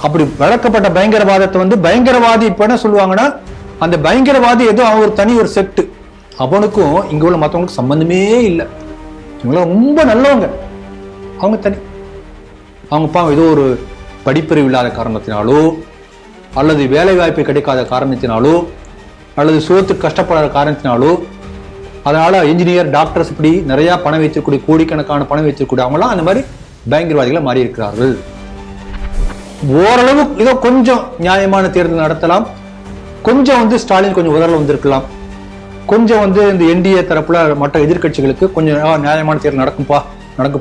அப்படி வளர்க்கப்பட்ட பயங்கரவாதத்தை வந்து பயங்கரவாதி இப்ப என்ன சொல்லுவாங்கன்னா, அந்த பயங்கரவாதி ஏதோ அவன் ஒரு தனி ஒரு செக்ட், அவனுக்கும் இங்க உள்ள மற்றவங்களுக்கு சம்பந்தமே இல்லை, இவங்கள ரொம்ப நல்லவங்க, அவங்க தனி, அவங்க ஏதோ ஒரு படிப்பறிவு இல்லாத காரணத்தினாலோ அல்லது வேலை வாய்ப்பு கிடைக்காத காரணத்தினாலோ அல்லது சோத்துக்கு கஷ்டப்படாத காரணத்தினாலோ, அதனால இன்ஜினியர் டாக்டர்ஸ் இப்படி நிறைய பணம் வைத்திருக்கூடிய கோடிக்கணக்கான பணம் வைத்திருக்கூடிய அவங்களாம் அந்த மாதிரி பயங்கரவாதிகளை மாறி இருக்கிறார்கள். ஓரளவு ஏதோ கொஞ்சம் நியாயமான தேர்தல் நடத்தலாம், கொஞ்சம் வந்து ஸ்டாலின் கொஞ்சம் உதறல வந்திருக்கலாம், கொஞ்சம் வந்து இந்த என்டிஏ தரப்புல மற்ற எதிர்கட்சிகளுக்கு கொஞ்சம் நியாயமான தேர்தல் நடக்கும்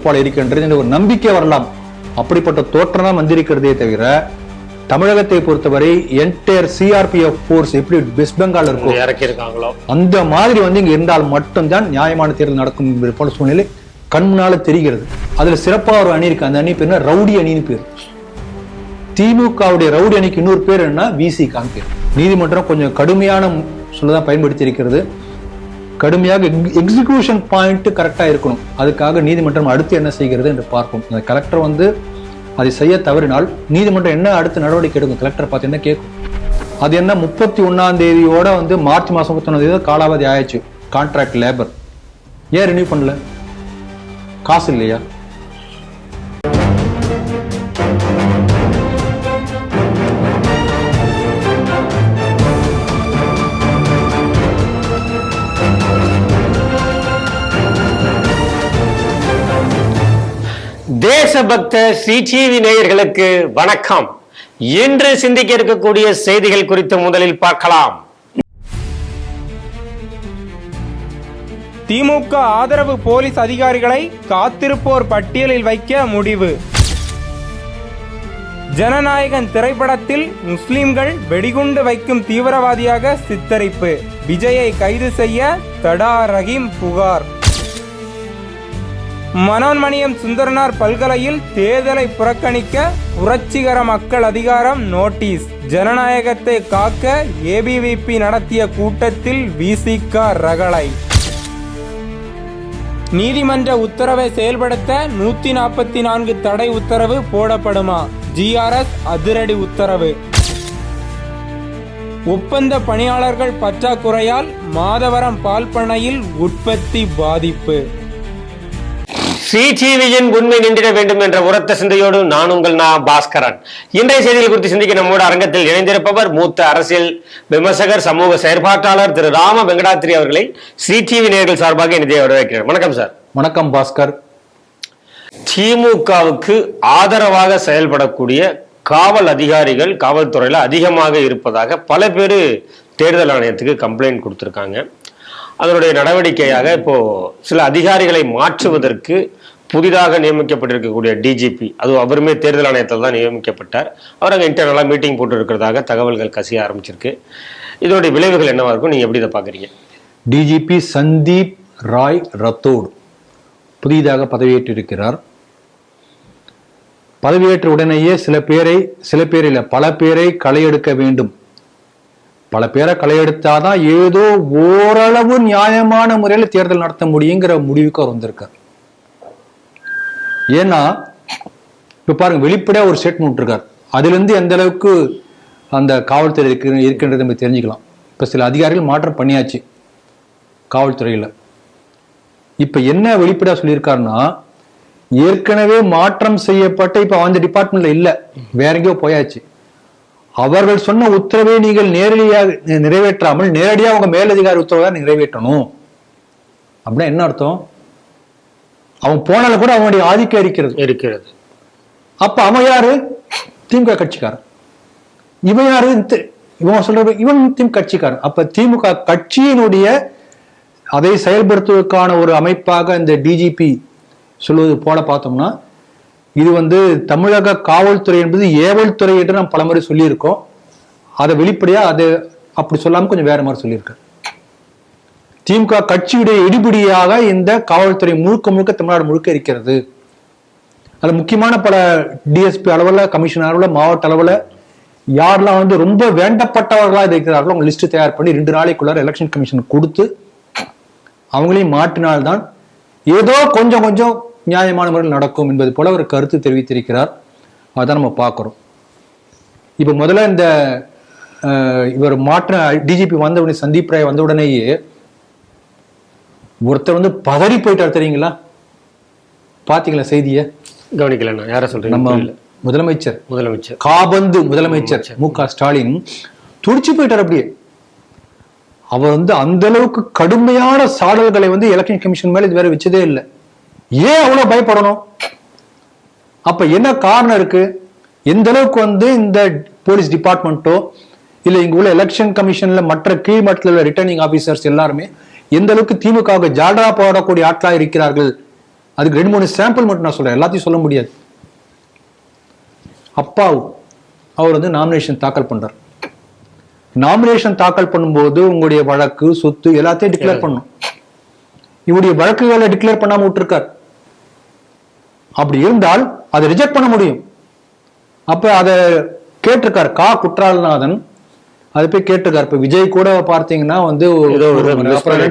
போல இருக்கின்றது ஒரு நம்பிக்கை வரலாம். அப்படிப்பட்ட தோற்றம் தான் வந்திருக்கிறதே தவிர, தமிழகத்தை பொறுத்தவரை என்டையர் சிஆர்பிஎஃப் போர்ஸ் எப்படி வெஸ்ட் பெங்கால் இருக்கும் அந்த மாதிரி வந்து இங்க இருந்தால் மட்டும்தான் நியாயமான தேர்தல் நடக்கும் என்பது போல சூழ்நிலை கண்முன்னால தெரிகிறது. அதுல சிறப்பாக ஒரு அணி இருக்கு, அந்த அணி பேர் ரவுடி அணின்னு பேர். திமுகவுடைய ரவுடி அணிக்கு இன்னொரு பேர் என்ன, விசிகான்னு பேர். நீதிமன்றம் கொஞ்சம் கடுமையான சொல்லதான் பயன்படுத்தி இருக்கிறது. கடுமையாக எக்ஸிகியூஷன் பாயிண்ட் கரெக்டா இருக்கணும், அதுக்காக நீதிமன்றம் அடுத்து என்ன செய்கிறது என்று பார்ப்போம். அந்த கலெக்டர் வந்து அதை செய்ய தவறினால் நீதிமன்றம் என்ன அடுத்த நடவடிக்கை எடுக்கும், கலெக்டர் பார்த்து என்ன கேட்கும். அது என்ன 31ஆம் தேதியோட வந்து மார்ச் மாசம் 31ஆம் தேதி காலாவதி ஆயிடுச்சு கான்ட்ராக்ட் லேபர். ஏன் ரினியூ பண்ணல, காசு இல்லையா? தேசபக்த ஸ்ரீ டிவி நேயர்களுக்கு வணக்கம். இன்று சிந்திக்க இருக்கக்கூடிய செய்திகள் குறித்து முதலில் பார்க்கலாம். திமுக ஆதரவு போலீஸ் அதிகாரிகளை காத்திருப்போர் பட்டியலில் வைக்க முடிவு. ஜனநாயகன் திரைப்படத்தில் முஸ்லிம்கள் வெடிகுண்டு வைக்கும் தீவிரவாதியாக சித்தரிப்பு, விஜயை கைது செய்ய தடா ரஹீம் புகார். மனோன்மணியம் சுந்தரனார் பல்கலையில் தேர்தலை புறக்கணிக்க புரட்சிகர மக்கள் அதிகாரம் நோட்டீஸ். ஜனநாயகத்தை காக்க ஏபிவிபி நடத்திய கூட்டத்தில் விசிக ரகளை. நீதிமன்ற உத்தரவை செயல்படுத்த 144 தடை உத்தரவு போடப்படுமா, ஜிஆர்எஸ் அதிரடி உத்தரவு. ஒப்பந்த பணியாளர்கள் பற்றாக்குறையால் மாதவரம் பால் பண்ணையில் உற்பத்தி பாதிப்பு. ஸ்ரீ டிவியின் உண்மை நின்றிட வேண்டும் என்ற உரத்த சிந்தையோடு நான் உங்கள் பாஸ்கரன். இன்றைய செய்திகள் குறித்து சிந்திக்க நம்மோடு அரங்கத்தில் இணைந்திருப்பவர் மூத்த அரசியல் விமர்சகர், சமூக செயற்பாட்டாளர் திரு ராம வெங்கடாத்திரி அவர்களை ஸ்ரீ டிவி நேயர்கள் சார்பாக இணைய வரவேற்கிறேன். வணக்கம் சார். வணக்கம் பாஸ்கர். திமுகவுக்கு ஆதரவாக செயல்படக்கூடிய காவல் அதிகாரிகள் காவல்துறையில அதிகமாக இருப்பதாக பல பேர் தேர்தல் ஆணையத்துக்கு கம்ப்ளைண்ட் கொடுத்திருக்காங்க. அதனுடைய நடவடிக்கையாக இப்போ சில அதிகாரிகளை மாற்றுவதற்கு புதிதாக நியமிக்கப்பட்டிருக்கக்கூடிய டிஜிபி, அது அவருமே தேர்தல் ஆணையத்தில் தான் நியமிக்கப்பட்டார். அவர் அங்கே இன்டர்னலாக மீட்டிங் போட்டு இருக்கிறதாக தகவல்கள் கசிய ஆரம்பிச்சிருக்கு. இதனுடைய விளைவுகள் என்னவா இருக்கும், நீங்க எப்படி இதை பாக்குறீங்க? டிஜிபி சந்தீப் ராய் ரத்தோடு புதிதாக பதவியேற்றிருக்கிறார். பதவியேற்ற உடனேயே சில பேரில் பல பேரை களையெடுக்க வேண்டும். பல பேரை களையெடுத்தாதான் ஏதோ ஓரளவு நியாயமான முறையில் தேர்தல் நடத்த முடியுங்கிற முடிவுக்கு அவர் வந்திருக்கார். ஏன்னா இப்ப பாருங்க, வெளிப்படையா ஒரு ஸ்டேட்மெண்ட் இருக்கார், அதுல இருந்து எந்த அளவுக்கு அந்த காவல்துறை இருக்கின்றது நம்ம தெரிஞ்சுக்கலாம். இப்ப சில அதிகாரிகள் மாற்றம் பண்ணியாச்சு காவல்துறையில. இப்ப என்ன வெளிப்படையா சொல்லியிருக்காருன்னா, ஏற்கனவே மாற்றம் செய்யப்பட்ட இப்ப அந்த டிபார்ட்மெண்ட்ல இல்ல, வேற எங்கேயோ போயாச்சு. அவர்கள் சொன்ன உத்தரவை நீங்கள் நேரடியாக நிறைவேற்றாமல் நேரடியாக உங்க மேலதிகாரி உத்தரவை நிறைவேற்றணும். அப்படின்னா என்ன அர்த்தம்? அவன் போனால கூட அவனுடைய ஆதிக்கம் இருக்கிறது. அப்ப அவன் யாரு? திமுக கட்சிக்காரன். இவன் யாரு? இவன் சொல்ற இவன் திமுக கட்சிக்காரன். அப்ப திமுக கட்சியினுடைய அதை செயல்படுத்துவதற்கான ஒரு அமைப்பாக இந்த டிஜிபி சொல்வது போல பார்த்தோம்னா, இது வந்து தமிழக காவல்துறை என்பது ஏவல் துறை என்று நாம் பலமுறை சொல்லியிருக்கோம். அதை வெளிப்படையா அதை அப்படி சொல்லாம கொஞ்சம் வேற மாதிரி சொல்லியிருக்காரு. திமுக கட்சியுடைய இடிபிடியாக இந்த காவல்துறை முழுக்க தமிழ்நாடு முழுக்க இருக்கிறது. அது முக்கியமான பல டிஎஸ்பி அளவுல, கமிஷனர் அளவுல, மாவட்ட அளவுல யாரெல்லாம் வந்து ரொம்ப வேண்டப்பட்டவர்களா இருக்கிறார்களோ அவங்க லிஸ்ட் தயார் பண்ணி 2 நாளைக்குள்ளார எலெக்ஷன் கமிஷன் கொடுத்து அவங்களையும் மாற்றினால்தான் ஏதோ கொஞ்சம் நியாயமான முறையில் நடக்கும் என்பது போல ஒரு கருத்து தெரிவித்திருக்கிறார். அதான் நம்ம பார்க்கிறோம். இப்ப முதல்ல இந்த இவர் மாற்ற டிஜிபி வந்த உடனே சந்தீப் ராய் வந்த உடனேயே ஒருத்தர் வந்து பதறி போயிட்டார் தெரியுங்களா? பாத்தீங்களா செய்திய? கவனிக்கல. யார சொல்றீங்க? நம்ம முதலமைச்சர் காபந்து முதலமைச்சர் மு.க. ஸ்டாலின் துடிச்சு போயிட்டார் அப்படியே. அவர் வந்து அந்த அளவுக்கு கடுமையான சாடல்களை வந்து எலெக்ஷன் கமிஷன் மேல இது வேற வச்சதே இல்லை. ஏன் அவ்வளவு பயப்படணும்? அப்ப என்ன காரணம் இருக்கு? எந்த அளவுக்கு வந்து இந்த போலீஸ் டிபார்ட்மெண்ட்டோ இல்ல இங்க உள்ள எலெக்ஷன் கமிஷன்ல மற்ற கீழ்மட்டத்தில் உள்ள ரிட்டர்னிங் ஆபீசர்ஸ் எல்லாருமே எந்த அளவுக்கு திமுக ஜாடா போடக்கூடிய ஆட்களா இருக்கிறார்கள். அதுக்கு 2-3 சாம்பிள் மட்டும் நான் சொல்றேன், எல்லாத்தையும் சொல்ல முடியாது. அப்பாவு அவர் வந்து நாமினேஷன் தாக்கல் பண்றார். நாமினேஷன் தாக்கல் பண்ணும்போது உங்களுடைய வழக்கு சொத்து எல்லாத்தையும் டிக்ளேர் பண்ணும். இவருடைய வழக்குகளை டிக்ளேர் பண்ணாம விட்டுருக்கார். அப்படி இருந்தால் அதை ரிஜெக்ட் பண்ண முடியும். அப்ப அதை கேட்டிருக்கார் குற்றாலநாதன், அதை போய் கேட்டிருக்காரு. இப்ப விஜய் கூட பார்த்தீங்கன்னா வந்து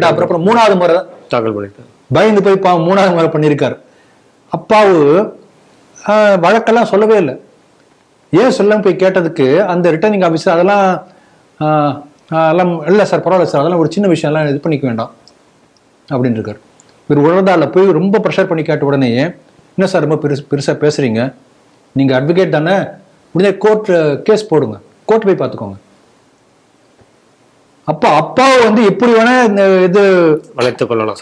அப்புறம் 3வது முறை தாக்கல் பண்ணிருக்காரு. பயந்து போய் 3வது முறை பண்ணியிருக்காரு. அப்பாவு வழக்கெல்லாம் சொல்லவே இல்லை. ஏன் சொல்லாம போய் கேட்டதுக்கு அந்த ரிட்டர்னிங் ஆபீசர் அதெல்லாம் இல்லை சார், பரவாயில்ல சார், அதெல்லாம் ஒரு சின்ன விஷயம் எல்லாம் இது பண்ணிக்க வேண்டாம் அப்படின்னு இருக்காரு. இவர் உணர்ந்தால போய் ரொம்ப ப்ரெஷர் பண்ணி கேட்ட உடனே, என்ன சார் ரொம்ப பெருசா பேசுறீங்க, நீங்க அட்வொகேட் தானே, உடனே கோர்ட் கேஸ் போடுங்க, கோர்ட் போய் பார்த்துக்கோங்க. அப்ப அப்பாவை வந்து எப்படி வேணா இந்த இது வளைத்துக் கொள்ளலாம்,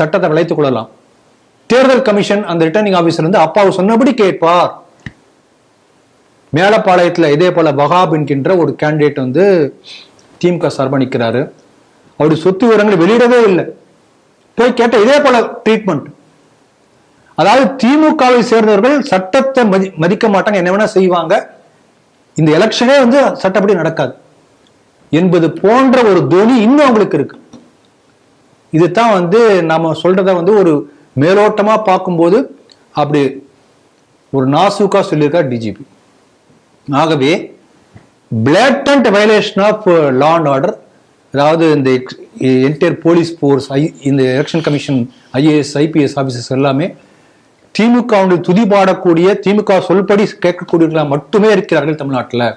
சட்டத்தை வளைத்துக் கொள்ளலாம். தேர்தல் கமிஷன் அந்த ரிட்டர்னிங் ஆபீசர் வந்து அப்பாவை சொன்னபடி கேட்பார். மேலப்பாளையத்துல இதே போல வகாப் என்கின்ற ஒரு கேண்டிடேட் வந்து திமுக சார்பா நிற்கிறாரு. அவருடைய சொத்து விவரங்களை வெளியிடவே இல்லை. போய் கேட்ட இதே போல ட்ரீட்மெண்ட். அதாவது திமுகவை சேர்ந்தவர்கள் சட்டத்தை மதிக்க மாட்டாங்க, என்ன வேணா செய்வாங்க, இந்த எலெக்ஷனே வந்து சட்டப்படி நடக்காது என்பது போன்ற ஒரு தோனி இன்னும் அவங்களுக்கு இருக்கு. இதுதான் வந்து நாம சொல்றத வந்து ஒரு மேலோட்டமா பார்க்கும்போது அப்படி ஒரு நாசூக்கா சொல்லியிருக்கார் டிஜிபி. ஆகவே blatant violation of law and order, அதாவது இந்த என்டையர் போலீஸ் போர்ஸ், இந்த election commission, IAS IPS officers எல்லாமே திமுக துதிபாடக்கூடிய, திமுக சொல்படி கேட்கக்கூடியவர்களா மட்டுமே இருக்கிறார்கள் தமிழ்நாட்டில்.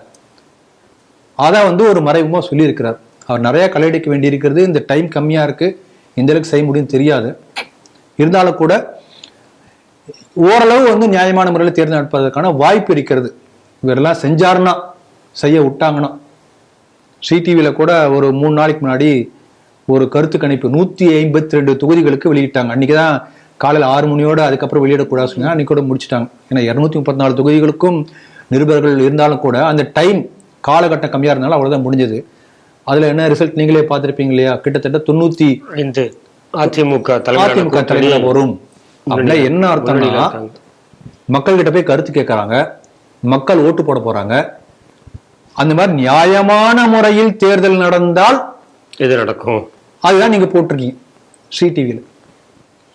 அதான் வந்து ஒரு மறைமுகமா சொல்லி இருக்கிறார். அவர் நிறைய கலையடிக்க வேண்டி இருக்கிறது, இந்த டைம் கம்மியா இருக்கு, எந்த அளவுக்கு செய்ய முடியும் தெரியாது. இருந்தாலும் கூட ஓரளவு வந்து நியாயமான முறையில் தேர்தல் நடப்பதற்கான வாய்ப்பு இருக்கிறது. இவரெல்லாம் செஞ்சாருன்னா, செய்ய விட்டாங்கன்னா. சிடிவியில கூட ஒரு 3 நாளைக்கு முன்னாடி ஒரு கருத்து கணிப்பு 152 தொகுதிகளுக்கு வெளியிட்டாங்க. அன்னைக்குதான் காலையில் 6 மணியோட அதுக்கப்புறம் வெளியிடக்கூடாது சொன்னா அன்னைக்கு கூட முடிச்சுட்டாங்க. ஏன்னா 234 தொகுதிகளுக்கும் நிருபர்கள் இருந்தாலும் கூட அந்த டைம் காலகட்டம் கம்மியா இருந்தாலும் அவ்வளவுதான் முடிஞ்சது. அதுல என்ன ரிசல்ட் நீங்களே பார்த்திருப்பீங்க இல்லையா? கிட்டத்தட்ட 95 அதிமுக தலைமையில வரும். அப்படின்னா என்ன அர்த்தம்னா, மக்கள் கிட்ட போய் கருத்து கேட்கறாங்க, மக்கள் ஓட்டு போட போறாங்க. அந்த மாதிரி நியாயமான முறையில் தேர்தல் நடந்தால் எது நடக்கும், அதுதான் நீங்க போட்டிருக்கீங்க சிடிவியில.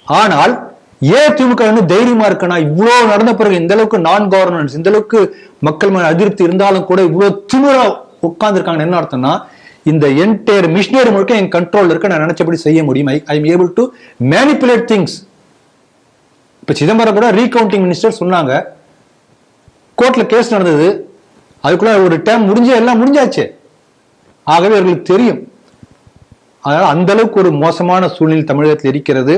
ஆனால் ஏன் திமுக தைரியமா இருக்குன்னா, இவ்வளவு நடந்த பிறகு இந்த அளவுக்கு நான் கவர்னன்ஸ், இந்த அளவுக்கு மக்கள் மேல அதிருப்தி இருந்தாலும் கூட இவ்வளவு திமுறா உட்கார்ந்து இருக்காங்க. என்ன அர்த்தம்னா, இந்த என்டையர் மிஷினரி முழுக்க என் கண்ட்ரோல் இருக்கு, நான் நினைச்சபடி செய்ய முடியும். I am able to manipulate things. இப்ப சிதம்பரம் கூட ரீகவுண்டிங் மினிஸ்டர் சொன்னாங்க, கோர்ட்ல கேஸ் நடந்தது, அதுக்குள்ள ஒரு டைம் எல்லாம் முடிஞ்சாச்சு. ஆகவே அவர்களுக்கு தெரியும். அதனால அந்த அளவுக்கு ஒரு மோசமான சூழ்நிலை தமிழகத்தில் இருக்கிறது.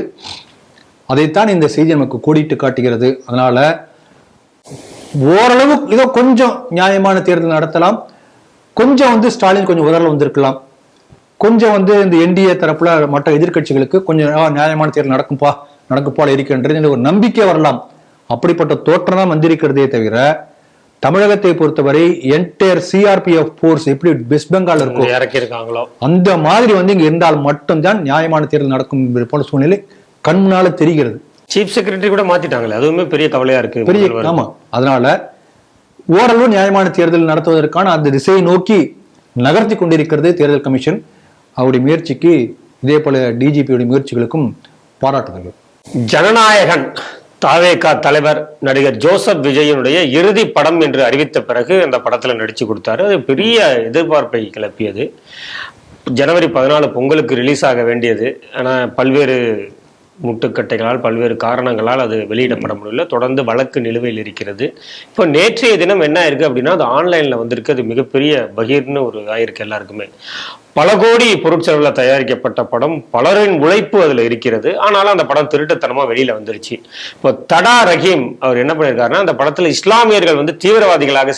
அதைத்தான் இந்த செய்தி நமக்கு கோடிட்டு காட்டுகிறது. அதனால ஓரளவு ஏதோ கொஞ்சம் நியாயமான தேர்தல் நடத்தலாம். கொஞ்சம் வந்து ஸ்டாலின் கொஞ்சம் உதறல வந்திருக்கலாம். கொஞ்சம் வந்து இந்த என்டிஏ தரப்புல மற்ற எதிர்கட்சிகளுக்கு கொஞ்சம் நியாயமான தேர்தல் நடக்கும் போல இருக்கின்றது ஒரு நம்பிக்கை வரலாம். அப்படிப்பட்ட தோற்றம் தான் வந்திருக்கிறதே தவிர, தமிழகத்தை பொறுத்தவரை என்டையர் சிஆர்பிஎஃப் போர்ஸ் எப்படி வெஸ்ட் பெங்கால் இருக்கும் அந்த மாதிரி வந்து இங்க இருந்தால் மட்டும்தான் நியாயமான தேர்தல் நடக்கும் போன்ற சூழ்நிலை கண்முன்னால தெரிகிறது. சீஃப் செக்ரட்டரி கூட மாத்திட்டாங்களே, அதுவுமே பெரிய கவலையா இருக்கு. ஆமா, அதனால ஓரளவு நியாயமான தேர்தல் நடத்துவதற்கான அந்த திசையை நோக்கி நகர்த்தி கொண்டிருக்கிறது தேர்தல் கமிஷன். அவருடைய முயற்சிக்கு, இதே போல டிஜிபியுடைய முயற்சிகளுக்கும் பாராட்டுதல்கள். ஜனநாயகன் தாவேகா தலைவர் நடிகர் ஜோசப் விஜயனுடைய இறுதி படம் என்று அறிவித்த பிறகு அந்த படத்துல நடிச்சு கொடுத்தாரு. அது பெரிய எதிர்பார்ப்பை கிளப்பியது. ஜனவரி 14 பொங்கலுக்கு ரிலீஸ் ஆக வேண்டியது. ஆனா பல்வேறு முட்டுக்கட்டைகளால் பல்வேறு காரணங்களால் அது வெளியிடப்பட முடியல. தொடர்ந்து வழக்கு நிலுவையில் இருக்கிறது. இப்போ நேற்றைய தினம் என்ன ஆயிருக்கு அப்படின்னா, அது ஆன்லைன்ல வந்திருக்கு. அது மிகப்பெரிய பகீர்னு ஒரு ஆயிருக்கு எல்லாருக்குமே. பல கோடி பொருட்செலவில் தயாரிக்கப்பட்ட படம், பலரின் உழைப்பு அதுல இருக்கிறது. ஆனாலும் அந்த படம் திருட்டுத்தனமா வெளியில வந்துருச்சு. இப்போ தடா ரஹீம் அவர் என்ன பண்ணிருக்காருன்னா, அந்த படத்துல இஸ்லாமியர்கள் வந்து தீவிரவாதிகளாக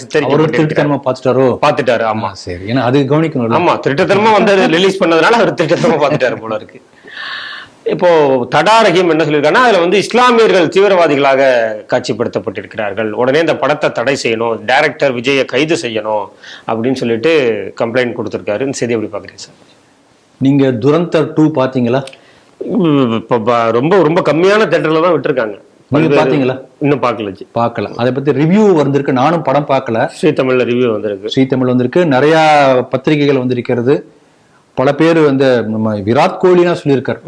பார்த்துட்டாரு. ஆமா சரி, ஏன்னா அது கவனிக்கணும். ஆமா, திருட்டுத்தனமா வந்து ரிலீஸ் பண்ணதுனால அவர் திருட்டுத்தனமா பார்த்துட்டாரு போல இருக்கு. இப்போ தடா ரஹீம் என்ன சொல்லியிருக்காருன்னா, அதுல வந்து இஸ்லாமியர்கள் தீவிரவாதிகளாக காட்சிப்படுத்தப்பட்டிருக்கிறார்கள், உடனே இந்த படத்தை தடை செய்யணும், டைரக்டர் விஜயை கைது செய்யணும் அப்படின்னு சொல்லிட்டு கம்ப்ளைண்ட் கொடுத்திருக்காரு. இந்த செய்தி எப்படி பாக்குறீங்க சார்? நீங்க துரந்தர் 2 பாத்தீங்களா? ரொம்ப ரொம்ப கம்மியான தியேட்டர்ல தான் விட்டுருக்காங்க. பாத்தீங்களா? இன்னும் பார்க்கல. அதை பத்தி ரிவ்யூ வந்திருக்கு. நானும் படம் பார்க்கல. ஸ்ரீ தமிழ்ல ரிவ்யூ வந்திருக்கு. ஸ்ரீ தமிழ் வந்திருக்கு. நிறைய பத்திரிகைகள் வந்திருக்கிறது. பல பேர் வந்து நம்ம விராட் கோலினா சொல்லியிருக்காரு.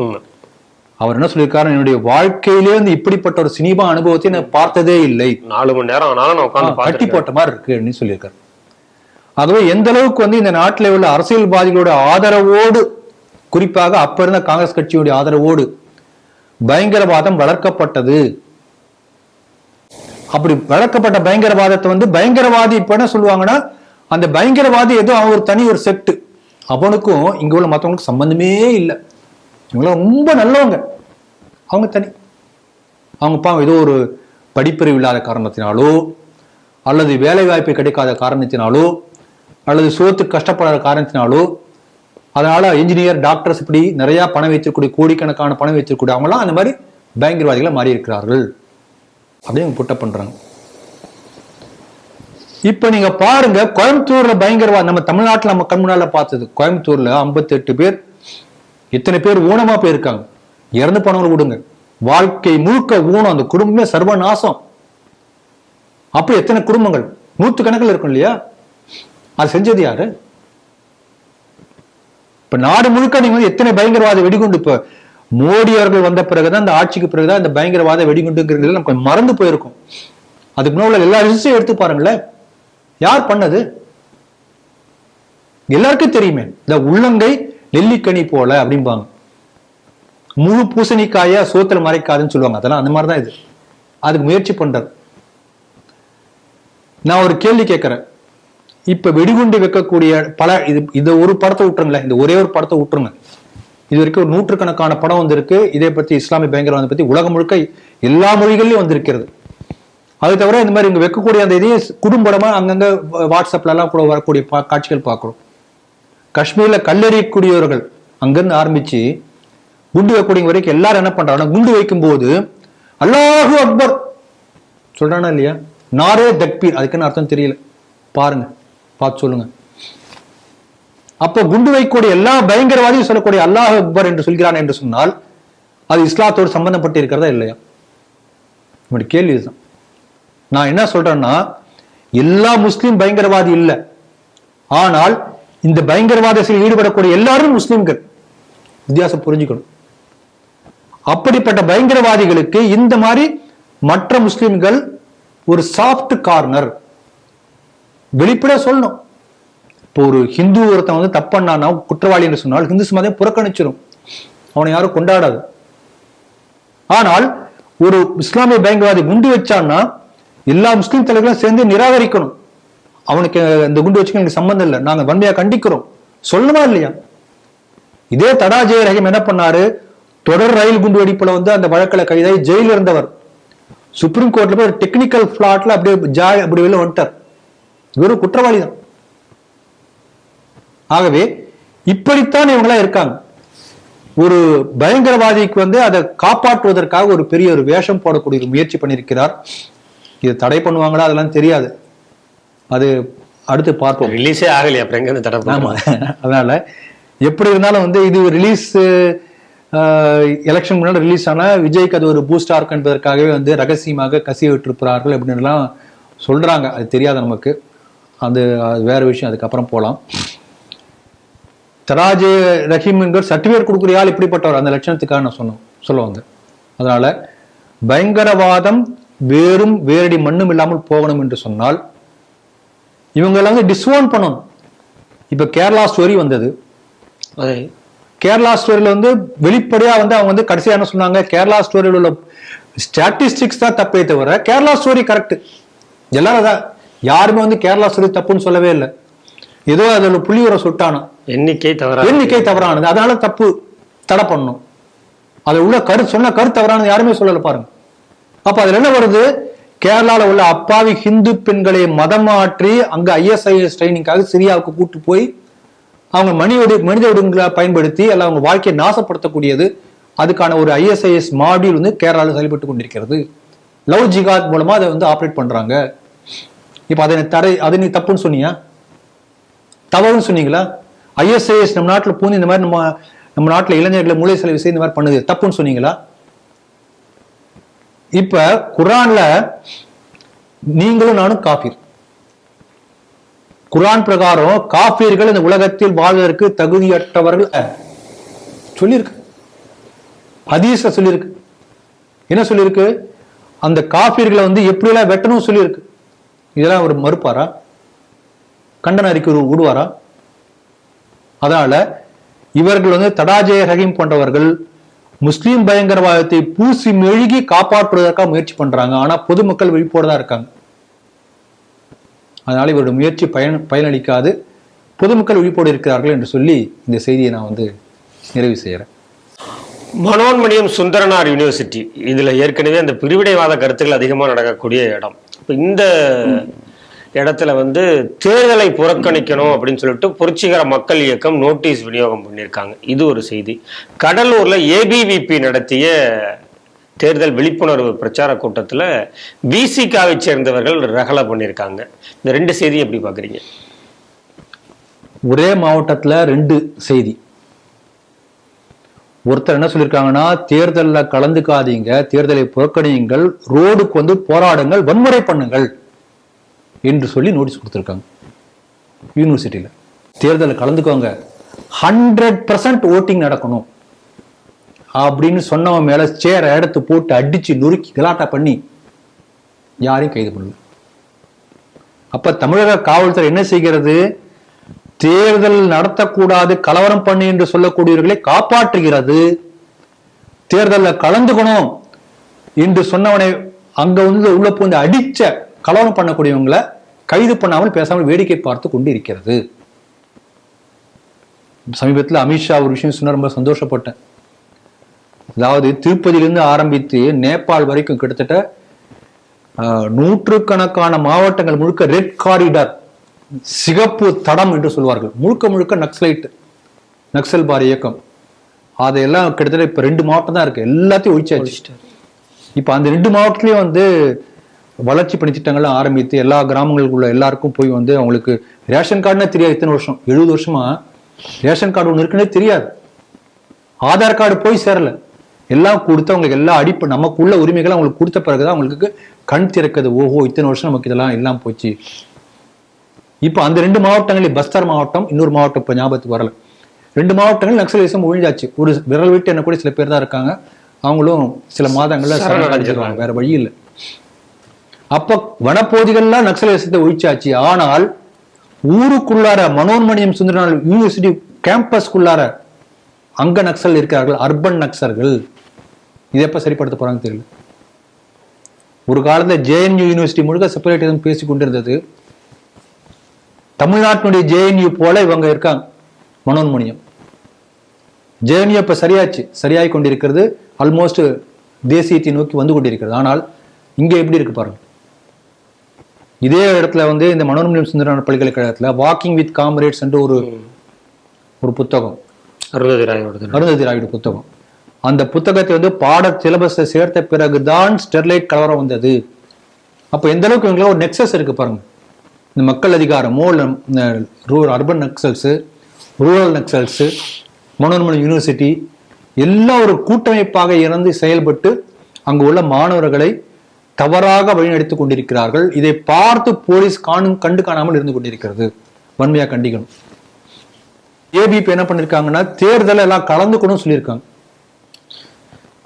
அவர் என்ன சொல்லியிருக்காரு, என்னுடைய வாழ்க்கையிலே வந்து இப்படிப்பட்ட ஒரு சினிமா அனுபவத்தை நான் பார்த்ததே இல்லை, 4 மணி நேரம் ஆனாலும் நான் உட்கார்ந்து கட்டி போட்ட மாதிரி இருக்கு அப்படின்னு சொல்லியிருக்காரு. ஆகவே எந்த அளவுக்கு வந்து இந்த நாட்டில் உள்ள அரசியல்வாதிகளோட ஆதரவோடு, குறிப்பாக அப்ப இருந்த காங்கிரஸ் கட்சியுடைய ஆதரவோடு பயங்கரவாதம் வளர்க்கப்பட்டது. அப்படி வளர்க்கப்பட்ட பயங்கரவாதத்தை வந்து பயங்கரவாதி இப்ப என்ன சொல்லுவாங்கன்னா, அந்த பயங்கரவாதி ஏதோ அவன் ஒரு தனி ஒரு செட்டு, அவனுக்கும் இங்க உள்ள மற்றவங்களுக்கு சம்பந்தமே இல்லை, இவங்களாம் ரொம்ப நல்லவங்க, அவங்க தனி, அவங்க பாவம் ஏதோ ஒரு படிப்பறிவு இல்லாத காரணத்தினாலோ, அல்லது வேலை வாய்ப்பு கிடைக்காத காரணத்தினாலோ, அல்லது சோத்துக்கு கஷ்டப்படாத காரணத்தினாலோ, அதனால இன்ஜினியர் டாக்டர்ஸ் இப்படி நிறைய பணம் வைத்திருக்கக்கூடிய, கோடிக்கணக்கான பணம் வைத்திருக்கக்கூடிய அவங்களாம் அந்த மாதிரி பயங்கரவாதிகளை மாறி இருக்கிறார்கள் அப்படின்னு புட்ட பண்றாங்க. இப்ப நீங்க பாருங்க, கோயம்புத்தூர்ல பயங்கரவாதம் நம்ம தமிழ்நாட்டில் நம்ம கண் முன்னால பார்த்தது. கோயம்புத்தூர்ல 58 பேர், எத்தனை பேர் ஊனமா போயிருக்காங்க, இறந்து போனவங்க விடுங்க, வாழ்க்கை முழுக்க ஊனம், அந்த குடும்பமே சர்வநாசம். அப்ப எத்தனை குடும்பங்கள், 100 கணக்கில் இருக்கும் இல்லையா? அது செஞ்சது யாரு? இப்ப நாடு முழுக்க நீங்க வந்து எத்தனை பயங்கரவாத வெடிகுண்டு, இப்ப மோடி அவர்கள் வந்த பிறகுதான், இந்த ஆட்சிக்கு பிறகுதான் இந்த பயங்கரவாத வெடிகுண்டுங்கிறது நமக்கு மறந்து போயிருக்கும். அதுக்கு முன்னாடி எல்லா லிஸ்டையும் எடுத்து பாருங்களேன், யார் பண்ணது எல்லாருக்கும் தெரியுமே. இந்த உள்ளங்கை நெல்லிக்கனி போல அப்படிம்பாங்க, முழு பூசணிக்காய சோத்துல மறைக்காதுன்னு சொல்லுவாங்க, அதெல்லாம் அந்த மாதிரிதான் இது. அதுக்கு முயற்சி பண்றது. நான் ஒரு கேள்வி கேட்கிறேன், இப்ப வெடிகுண்டு வைக்கக்கூடிய பல இது ஒரு படத்தை விட்டுருங்களேன், இந்த ஒரே ஒரு படத்தை விட்டுருங்க. இது வரைக்கும் ஒரு 100கணக்கான படம் வந்திருக்கு இதை பத்தி, இஸ்லாமிய பயங்கரவாதம் பத்தி உலகம் முழுக்க எல்லா மொழிகளிலும் வந்திருக்கிறது. அது தவிர இந்த மாதிரி இங்க வைக்கக்கூடிய அந்த இதையும் குடும்பமா அங்கங்க வாட்ஸ்அப்ல எல்லாம் கூட வரக்கூடிய காட்சிகள் பார்க்கிறோம். காஷ்மீர்ல கல்லெறியக்கூடியவர்கள் அங்கிருந்து ஆரம்பிச்சு குண்டு வைக்கக்கூடிய வரைக்கும் எல்லாரும் என்ன பண்றாங்கன்னா, குண்டு வைக்கும் போது அல்லாஹு அக்பர் சொல்றானா இல்லையா, நாரே தக்பீர், அதுக்குன்னு அர்த்தம் தெரியல, பாருங்க, பார்த்து சொல்லுங்க. அப்போ குண்டு வைக்கக்கூடிய எல்லா பயங்கரவாதியும் சொல்லக்கூடிய அல்லாஹ் அக்பர் என்று சொல்கிறான் என்று சொன்னால் அது இஸ்லாத்தோடு சம்பந்தப்பட்டு இருக்கிறதா இல்லையா? நம்முடைய கேள்வி இதுதான். நான் என்ன சொல்றேன்னா, எல்லா முஸ்லீம் பயங்கரவாதி இல்லை, ஆனால் இந்த பயங்கரவாதத்தில் ஈடுபடக்கூடிய எல்லாரும் முஸ்லிம்கள், வித்தியாசம் புரிஞ்சுக்கணும். அப்படிப்பட்ட பயங்கரவாதிகளுக்கு இந்த மாதிரி மற்ற முஸ்லிம்கள் ஒரு சாஃப்ட் கார்னர் வெளிப்படையா சொல்லணும். இப்போ ஒரு ஹிந்து ஒருத்தன் வந்து தப்பண்ணானா குற்றவாளி என்று சொன்னால் ஹிந்து சமயம் புறக்கணிச்சிடும், அவனை யாரும் கொண்டாடாது. ஆனால் ஒரு இஸ்லாமிய பயங்கரவாதி குண்டு வச்சான்னா எல்லா முஸ்லீம் தலைவர்களும் சேர்ந்து நிராகரிக்கணும், அவனுக்கு இந்த குண்டு வச்சுக்க எனக்கு சம்பந்தம் இல்லை, நாங்க வன்மையா கண்டிக்கிறோம், சொல்லணுமா இல்லையா? இதே தடா ரஹீம் என்ன பண்ணாரு, தொடர் ரயில் குண்டு வெடிப்புல வந்து அந்த வழக்கில் கைதாகி ஜெயில இருந்தவர் சுப்ரீம் கோர்ட்ல போய் ஒரு டெக்னிக்கல் பிளாட்ல அப்படியே அப்படி வெளில வந்துட்டார், வெறும் குற்றவாளி தான். ஆகவே இப்படித்தான் இவங்களா இருக்காங்க. ஒரு பயங்கரவாதிக்கு வந்து அதை காப்பாற்றுவதற்காக ஒரு பெரிய ஒரு வேஷம் போடக்கூடிய ஒரு முயற்சி பண்ணியிருக்கிறார். இதை தடை பண்ணுவாங்களா அதெல்லாம் தெரியாது, அது அடுத்து பார்ப்போம். ரிலீஸே ஆகலையா அப்புறம் எங்க தடை பண்ணுவாங்க? அதனால எப்படி இருந்தாலும் வந்து இது ரிலீஸ் எலெக்ஷன் முன்னாடி ரிலீஸ் ஆனா விஜய்க்கு அது ஒரு பூஸ்டா இருக்கும் என்பதற்காகவே வந்து ரகசியமாக கசிய விட்டிருக்கிறார்கள் அப்படின்னு எல்லாம் சொல்றாங்க. அது தெரியாத நமக்கு, அது வேற விஷயம், அதுக்கப்புறம் போலாம். தராஜ் ரஹீம் சர்டிபிகேட் கொடுக்குற ஆள் இப்படிப்பட்டவர், அந்த லட்சணத்துக்காக நான் சொல்ல வந்தேன். அதனால பயங்கரவாதம் வேறும் வேரடி மண்ணும் இல்லாமல் போகணும் என்று சொன்னால் இவங்க எல்லாம் டிஸ்ஓன் பண்ணணும். இப்ப கேரளா ஸ்டோரி வந்தது, கேரளா ஸ்டோரியில வந்து வெளிப்படையா வந்து அவங்க வந்து கடைசியா என்ன சொன்னாங்க, கேரளா ஸ்டோரியில் உள்ள ஸ்டாட்டிஸ்டிக்ஸ் தான் தப்பே தவிர கேரளா ஸ்டோரி கரெக்ட். எல்லாரும் தான், யாருமே வந்து கேரளா ஸ்டோரி தப்புன்னு சொல்லவே இல்லை. ஏதோ அதோட புள்ளி உரை சொட்டானா எண்ணிக்கை தவறானது, அதனால தப்பு தடை பண்ணணும். அது உள்ள சொன்ன கருத்து தவறானது யாருமே சொல்லல பாருங்க. அப்ப அதுல என்ன வருது, கேரளால உள்ள அப்பாவி ஹிந்து பெண்களை மதம் மாற்றி அங்க ISIS ட்ரைனிங்காக சிரியாவுக்கு கூட்டு போய் அவங்க மனித உடங்களை பயன்படுத்தி எல்லாம் அவங்க வாழ்க்கையை நாசப்படுத்தக்கூடியது. அதுக்கான ஒரு ISIS மாடியூல் வந்து கேரளாவில் செயல்பட்டு கொண்டிருக்கிறது. லவ் ஜிகாத் மூலமா அதை வந்து ஆப்ரேட் பண்றாங்க. இப்ப அதை நீ தப்புன்னு சொன்னியா, தவறுன்னு சொன்னீங்களா? ISIS நம்ம நாட்டில் பூந்து இந்த மாதிரி நம்ம நாட்டில் இளைஞர்களை மூளை செலவு செய்து இந்த மாதிரி பண்ணுது, தப்புன்னு சொன்னீங்களா? இப்ப குர்ஆன்ல நீங்களும் நானும் காஃபிர். குர்ஆன் பிரகாரம் காஃபிர்கள் இந்த உலகத்தில் வாழ்வதற்கு தகுதியற்றவர்கள் சொல்லியிருக்கு. ஹதீஸ்ல சொல்லியிருக்கு. என்ன சொல்லியிருக்கு? அந்த காஃபிர்களை வந்து எப்படியெல்லாம் வெட்டணும் சொல்லியிருக்கு. இதெல்லாம் ஒரு மறுப்பாரா? கண்டன அறிக்கை விடுவாரா? அதனால இவர்கள் வந்து தடாஜய ரஹீம் போன்றவர்கள் முஸ்லீம் பயங்கரவாதத்தை பூசி மெழுகி காப்பாற்றுவதற்காக முயற்சி பண்றாங்க. ஆனா பொதுமக்கள் விழிப்போடு தான் இருக்காங்க. அதனால இவருடைய முயற்சி பயனளிக்காது, பொதுமக்கள் விழிப்போடு இருக்கிறார்கள் என்று சொல்லி இந்த செய்தியை நான் வந்து நிறைவு செய்யறேன். மனோன்மணியம் சுந்தரனார் யூனிவர்சிட்டி, இதுல ஏற்கனவே அந்த பிரிவினைவாத கருத்துக்கள் அதிகமாக நடக்கக்கூடிய இடம். இந்த இடத்துல வந்து தேர்தலை புறக்கணிக்கணும் அப்படின்னு சொல்லிட்டு புரட்சிகர மக்கள் இயக்கம் நோட்டீஸ் விநியோகம் பண்ணியிருக்காங்க. இது ஒரு செய்தி. கடலூர்ல ABVP நடத்திய தேர்தல் விழிப்புணர்வு பிரச்சார கூட்டத்துல விசிகாவை சேர்ந்தவர்கள் ரகலை பண்ணியிருக்காங்க. இந்த ரெண்டு செய்தி எப்படி பாக்குறீங்க? ஒரே மாவட்டத்துல ரெண்டு செய்தி. ஒருத்தர் என்ன சொல்லியிருக்காங்கன்னா, தேர்தலில் கலந்துக்காதீங்க, தேர்தலை புறக்கணியுங்கள், ரோடுக்கு வந்து போராடுங்கள், வன்முறை பண்ணுங்கள் என்று சொல்லி நோட்டீஸ் கொடுத்துருக்காங்க யூனிவர்சிட்டியில. தேர்தலில் கலந்துக்கோங்க, 100% ஓட்டிங் நடக்கணும் அப்படின்னு சொன்னவன் மேல சேரை எடுத்து போட்டு அடிச்சு நொறுக்கி கலாட்டா பண்ணி யாரையும் கைது பண்ணல. அப்ப தமிழக காவல்துறை என்ன செய்கிறது? தேர்தல் நடத்தக்கூடாது, கலவரம் பண்ணு என்று சொல்லக்கூடியவர்களை காப்பாற்றுகிறது. தேர்தலில் கலந்துக்கணும் என்று சொன்னவனை அங்க வந்து உள்ள போந்து அடிச்ச கலவரம் பண்ணக்கூடியவங்களை கைது பண்ணாமல் பேசாமல் வேடிக்கை பார்த்து கொண்டு இருக்கிறது. சமீபத்தில் அமித்ஷா ஒரு விஷயம் சொன்ன, ரொம்ப சந்தோஷப்பட்டேன். அதாவது திருப்பதியிலிருந்து ஆரம்பித்து நேபாள் வரைக்கும் கிட்டத்தட்ட 100கணக்கான மாவட்டங்கள் முழுக்க ரெட் காரிடார், சிகப்பு தடம் என்று சொல்வார்கள், முழுக்க முழுக்க நக்சல் பார் இயக்கம். அதையெல்லாம் கிட்டத்தட்ட இப்ப 2 மாவட்டம் தான் இருக்கு, எல்லாத்தையும் ஒழிச்சாச்சு. இப்ப அந்த 2 மாவட்டத்திலயும் வந்து வளர்ச்சி பணி திட்டங்கள்லாம் ஆரம்பித்து எல்லா கிராமங்களுக்குள்ள எல்லாருக்கும் போய் வந்து அவங்களுக்கு ரேஷன் கார்டுனே தெரியாது. இத்தனை வருஷம் 70 வருஷமா ரேஷன் கார்டு ஒன்று இருக்குன்னே தெரியாது. ஆதார் கார்டு போய் சேரல. எல்லாம் கொடுத்து அவங்களுக்கு எல்லா நமக்குள்ள உரிமைகளை அவங்களுக்கு கொடுத்த பிறகுதான் அவங்களுக்கு கண் திறக்குது. ஓஹோ, இத்தனை வருஷம் நமக்கு இதெல்லாம் எல்லாம் போச்சு. இப்ப அந்த 2 மாவட்டங்களில் பஸ்தார் மாவட்டம், இன்னொரு மாவட்டம் இப்ப ஞாபகத்துக்கு வரல, 2 மாவட்டங்கள் நக்சலிசம் ஒழிஞ்சாச்சு. ஒரு விரல் விட்டு என்ன கூட சில பேர் தான் இருக்காங்க, அவங்களும் சில மாதங்கள்ல சரணடைஞ்சிருவாங்க, வேற வழி இல்லை. அப்ப வனப்பகுதிகள்லாம் நக்சலிசத்தை ஒழிச்சாச்சு. ஆனால் ஊருக்குள்ளார மனோன்மணியம் சுந்தரனார் யூனிவர்சிட்டி கேம்பஸ்குள்ளார அங்க நக்சல் இருக்கிறார்கள், அர்பன் நக்சர்கள். இதை எப்ப சரிப்படுத்த போறாங்க தெரியல. ஒரு காலத்துல JNU யூனிவர்சிட்டி முழுக்க செப்பரேட் பேசி கொண்டிருந்தது. தமிழ்நாட்டினுடைய JNU போல இவங்க இருக்காங்க மனோன்மணியம். JNU இப்ப சரியாய் கொண்டிருக்கிறது, ஆல்மோஸ்ட் தேசியத்தை நோக்கி வந்து கொண்டிருக்கிறது. ஆனால் இங்க எப்படி இருக்கு பாருங்க. இதே இடத்துல வந்து இந்த மனோன்மணியம் சுந்தரனார் பல்கலைக்கழகத்துல வாக்கிங் வித் காம்ரேட்ஸ் என்று ஒரு புத்தகம், அருந்ததி ராயுடு புத்தகம். அந்த புத்தகத்தை வந்து பாட சிலபஸை சேர்த்த பிறகுதான் ஸ்டெர்லைட் கலவரம் வந்தது. அப்ப எந்த அளவுக்கு இவங்கள ஒரு நெக்ஸஸ் இருக்கு பாருங்க. இந்த மக்கள் அதிகாரம், urban Naxals, rural Naxals, Manonmaniam university எல்லாம் ஒரு கூட்டமைப்பாக இறந்து செயல்பட்டு அங்கு உள்ள மாணவர்களை தவறாக வழிநடத்திக் கொண்டிருக்கிறார்கள். இதை பார்த்து போலீஸ் கண்டு காணாமல் இருந்து கொண்டிருக்கிறது. வன்மையா கண்டிக்கணும். ABP என்ன பண்ணிருக்காங்கன்னா, தேர்தல் எல்லாம் கலந்துக்கணும் சொல்லியிருக்காங்க.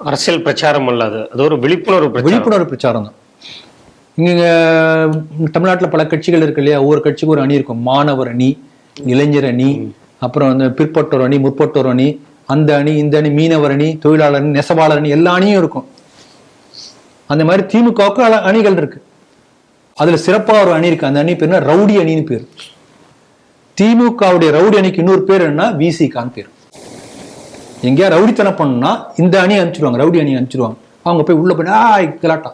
அரசியல் பிரச்சாரம் அல்லாது, அது ஒரு விழிப்புணர்வு பிரச்சாரம் தான். இங்க தமிழ்நாட்டில் பல கட்சிகள் இருக்கு இல்லையா, ஒவ்வொரு கட்சிக்கும் ஒரு அணி இருக்கும். மாணவர் அணி, இளைஞர் அணி, அப்புறம் வந்து பிற்பட்டோர் அணி, முற்பட்டோர் அணி, அந்த அணி, இந்த அணி, மீனவர் அணி, தொழிலாளர் அணி, நெசவாளர் அணி, எல்லா அணியும் இருக்கும். அந்த மாதிரி திமுகவுக்கு அணிகள் இருக்கு. அதுல சிறப்பா ஒரு அணி இருக்கு. அந்த அணி பேருனா ரவுடி அணின்னு பேரு. திமுகவுடைய ரவுடி அணிக்கு இன்னொரு பேர் என்ன, விசிகான்னு பேர். எங்கேயா ரவுடித்தனம் பண்ணா இந்த அணி அனுப்பிச்சிடுவாங்க, ரவுடி அணி அனுப்பிச்சிடுவாங்க. அவங்க போய் உள்ள போய் கலாட்டா.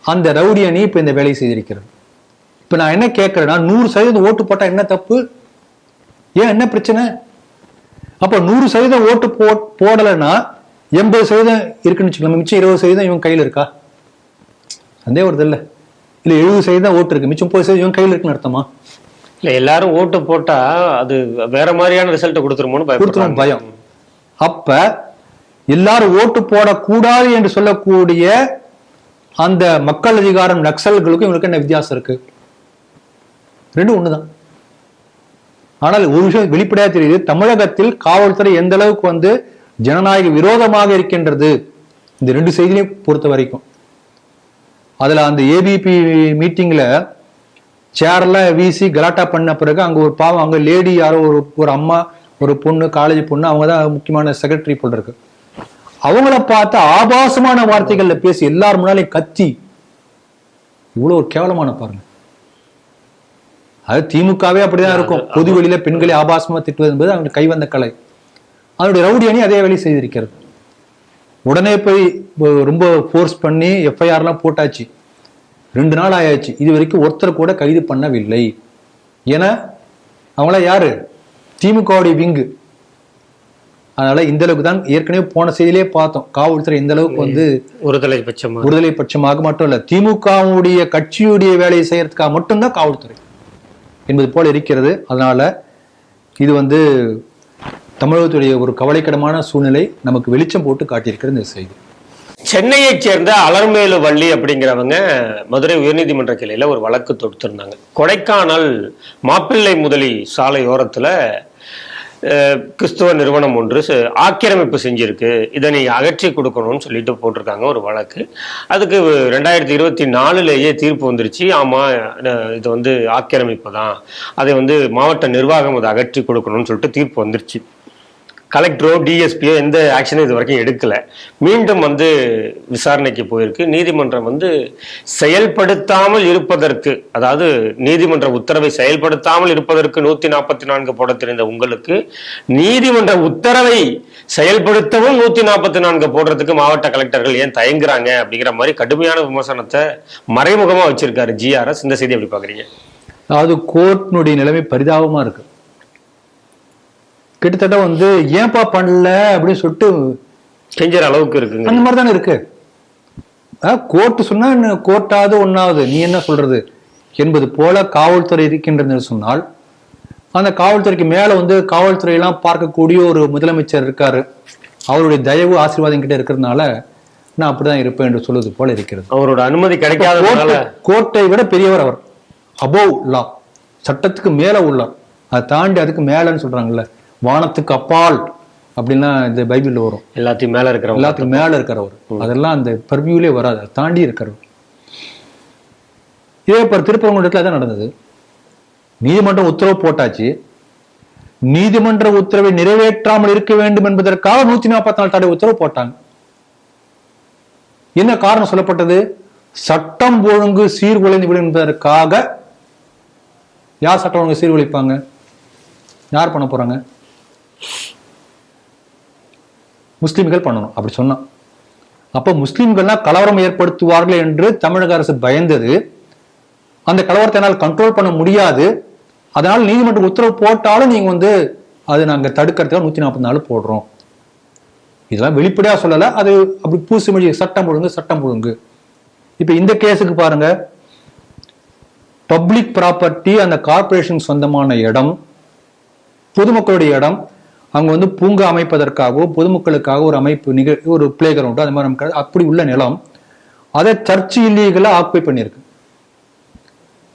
அந்த ரவுடி அணி இப்ப இந்த வேலையை செய்திருக்கிறது. இப்ப நான் என்ன கேட்கிறேன்னா, 100% ஓட்டு போட்டா என்ன தப்பு, ஏன் என்ன பிரச்சனை? அப்ப 100% ஓட்டு போடலைன்னா 80% இருக்குன்னு வச்சுக்கலாம், மிச்சம் 20% இவன் கையில் இருக்கா? சந்தேகம் வருது இல்ல? 70% ஓட்டு இருக்கு, மிச்சம் 30% இவன் கையில் இருக்குன்னு அர்த்தமா? இல்ல எல்லாரும் ஓட்டு போட்டா அது வேற மாதிரியான ரிசல்ட் கொடுத்துருமோன்னு பயம். அப்ப எல்லாரும் ஓட்டு போடக்கூடாது என்று சொல்லக்கூடிய அந்த மக்கள் அதிகாரம் நக்சல்களுக்கும் இவங்களுக்கு என்ன வித்தியாசம் இருக்கு? ரெண்டும் ஒண்ணுதான். ஆனால் ஒரு விஷயம் வெளிப்படையா தெரியுது, தமிழகத்தில் காவல்துறை எந்த அளவுக்கு ஜனநாயக விரோதமாக இருக்கின்றது இந்த 2 செய்தியை பொறுத்த வரைக்கும். அதுல அந்த ஏபிபி மீட்டிங்ல சேர்லாம் வீசி கலாட்டா பண்ண பிறகு அங்க ஒரு பாவம், அங்க லேடி யாரோ ஒரு அம்மா, ஒரு பொண்ணு, காலேஜ் பொண்ணு, அவங்கதான் முக்கியமான செக்ரட்டரி போல இருக்கு. அவங்கள பார்த்து ஆபாசமான வார்த்தைகள்ல பேசி எல்லாரும் முன்னாலே கத்தி, இவ்வளவு ஒரு கேவலமான பாருங்க. அது திமுகவே அப்படிதான் இருக்கும். பொது வெளியில பெண்களை ஆபாசமா திட்டுவது என்பது அவங்க கைவந்த கலை. அதனுடைய ரவுடி அணி அதே வேலை செய்திருக்கிறது. உடனே போய் ரொம்ப ஃபோர்ஸ் பண்ணி எஃப்ஐஆர்லாம் போட்டாச்சு. 2 நாள் ஆயாச்சு, இது வரைக்கும் ஒருத்தர் கூட கைது பண்ணவில்லை. ஏன்னா அவங்கள யாரு, திமுகவுடைய விங்கு. அதனால இந்த அளவுக்கு தான் ஏற்கனவே போன செய்தியிலே பார்த்தோம், காவல்துறை இந்த அளவுக்கு ஒருதலை பட்சமாக மட்டும் இல்ல, திமுகவுடைய கட்சியுடைய வேலையை செய்யறதுக்காக மட்டும்தான் காவல்துறை என்பது போல இருக்கிறது. அதனால இது தமிழகத்துடைய ஒரு கவலைக்கிடமான சூழ்நிலை நமக்கு வெளிச்சம் போட்டு காட்டியிருக்கிறது இந்த செய்தி. சென்னையைச் சேர்ந்த அலர்மேலு வள்ளி அப்படிங்கிறவங்க மதுரை உயர்நீதிமன்ற கிளையில ஒரு வழக்கு தொடுத்திருந்தாங்க. கொடைக்கானல் மாப்பிள்ளை முதலி சாலையோரத்துல கிறிஸ்துவ நிறுவனம் ஒன்று ஆக்கிரமிப்பு செஞ்சிருக்கு, இதை நீ அகற்றி கொடுக்கணும்னு சொல்லிட்டு போட்டிருக்காங்க ஒரு வழக்கு. அதுக்கு 2024 தீர்ப்பு வந்துருச்சு. ஆமா, இது ஆக்கிரமிப்பு தான், அதை மாவட்ட நிர்வாகம் அதை அகற்றி கொடுக்கணும்னு சொல்லிட்டு தீர்ப்பு வந்துருச்சு. கலெக்டரோ டிஎஸ்பியோ எந்த ஆக்ஷனும் இது வரைக்கும் எடுக்கல. மீண்டும் விசாரணைக்கு போயிருக்கு. நீதிமன்றம் செயல்படுத்தாமல் இருப்பதற்கு, அதாவது நீதிமன்ற உத்தரவை செயல்படுத்தாமல் இருப்பதற்கு 144 போட தெரிந்த உங்களுக்கு நீதிமன்ற உத்தரவை செயல்படுத்தவும் 144 போடுறதுக்கு மாவட்ட கலெக்டர்கள் ஏன் தயங்குறாங்க அப்படிங்கிற மாதிரி கடுமையான விமர்சனத்தை மறைமுகமா வச்சிருக்காரு ஜிஆர்எஸ். இந்த செய்தி எப்படி பாக்குறீங்க? அதாவது கோர்ட்டினுடைய நிலைமை பரிதாபமா இருக்கு. கிட்டத்தட்ட ஏன்பா பண்ணல அப்படின்னு சொல்லிட்டு செஞ்ச அளவுக்கு இருக்கு. அந்த மாதிரி தானே இருக்கு. கோர்ட்டு சொன்னா கோர்ட்டாவது ஒன்னாவது நீ என்ன சொல்றது என்பது போல காவல்துறை இருக்கின்றது சொன்னால், அந்த காவல்துறைக்கு மேல காவல்துறை எல்லாம் பார்க்கக்கூடிய ஒரு முதலமைச்சர் இருக்காரு. அவருடைய தயவு ஆசீர்வாதம் கிட்ட இருக்கிறதுனால நான் அப்படிதான் இருப்பேன் என்று சொல்வது போல இருக்கிறது. அவரோட அனுமதி கிடைக்காத கோர்ட்டை விட பெரியவர் அவர், அபோவ் லா, சட்டத்துக்கு மேல உள்ளார். அதை தாண்டி அதுக்கு மேலன்னு சொல்றாங்கல்ல, வானத்துக்கு அப்பால் அப்படின்னா இந்த பைபிள்ல வரும், எல்லாத்தையும் மேல இருக்கிறவர். அதெல்லாம் அந்த பர்வியூலே வராது, அதை தாண்டி இருக்கிறவர். இதே திருப்பரங்குன்றத்துல தான் நடந்தது. நீதிமன்றம் உத்தரவு போட்டாச்சு. நீதிமன்ற உத்தரவை நிறைவேற்றாமல் இருக்க வேண்டும் என்பதற்காக 144 தடை உத்தரவு போட்டாங்க. என்ன காரணம் சொல்லப்பட்டது? சட்டம் ஒழுங்கு சீர்குலைந்து விடும் என்பதற்காக. யார் சட்டம் ஒழுங்கு சீர்குலைப்பாங்க? யார் பண்ண போறாங்க? முஸ்லிம்கள் பண்ணணும் அப்படி சொன்னா. அப்ப முஸ்லிம்கள்னா கலவரம் ஏற்படுத்துவார்கள் என்று தமிழக அரசு பயந்தது. அந்த கலவரத்தினால் கண்ட்ரோல் பண்ண முடியாது. அதனால நீதிமன்றம் உத்தரவு போட்டாலும் நீங்க அது நாங்க தடுக்கிறதுக்காக 144 போடுறோம். இதெல்லாம் வெளிப்படையா சொல்லல, அது அப்படி பூசி மொழி சட்டம் ஒழுங்கு. இப்ப இந்த கேஸுக்கு பாருங்க, பப்ளிக் ப்ராப்பர்ட்டி, அந்த கார்பரேஷன் சொந்தமான இடம், பொதுமக்களுடைய இடம். அங்க பூங்கா அமைப்பதற்காகவோ பொதுமக்களுக்காக ஒரு அமைப்பு ஒரு பிளே கிரவுண்ட் அது மாதிரி நமக்கு அப்படி உள்ள நிலம், அதை சர்ச்சு இல்லீகலா ஆக்குபை பண்ணிருக்கு.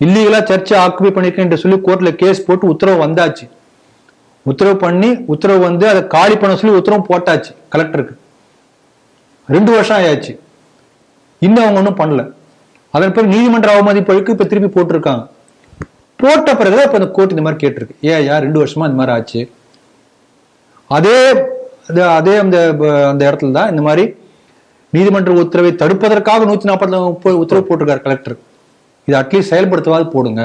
இல்லீகலா சர்ச்சை ஆக்குபை பண்ணிருக்கேன் என்று சொல்லி கோர்ட்ல கேஸ் போட்டு உத்தரவு வந்தாச்சு. உத்தரவு அதை காலி பண்ண சொல்லி உத்தரவு போட்டாச்சு கலெக்டருக்கு. 2 வருஷம் ஆயாச்சு, இன்னும் அவங்க ஒன்றும் பண்ணல. அதன் பிறகு நீதிமன்ற அவமதிப்பு இப்ப திருப்பி போட்டிருக்காங்க. போட்ட பிறகுதான் இப்ப இந்த கோர்ட் இந்த மாதிரி கேட்டிருக்கு. ஏன் 2 வருஷமா இந்த மாதிரி ஆச்சு. அதே அதே அந்த அந்த இடத்துல தான் இந்த மாதிரி நீதிமன்ற உத்தரவை தடுப்பதற்காக 140 உத்தரவு போட்டிருக்காரு கலெக்டர். இது அட்லீஸ்ட் செயல்படுத்தவாது போடுங்க.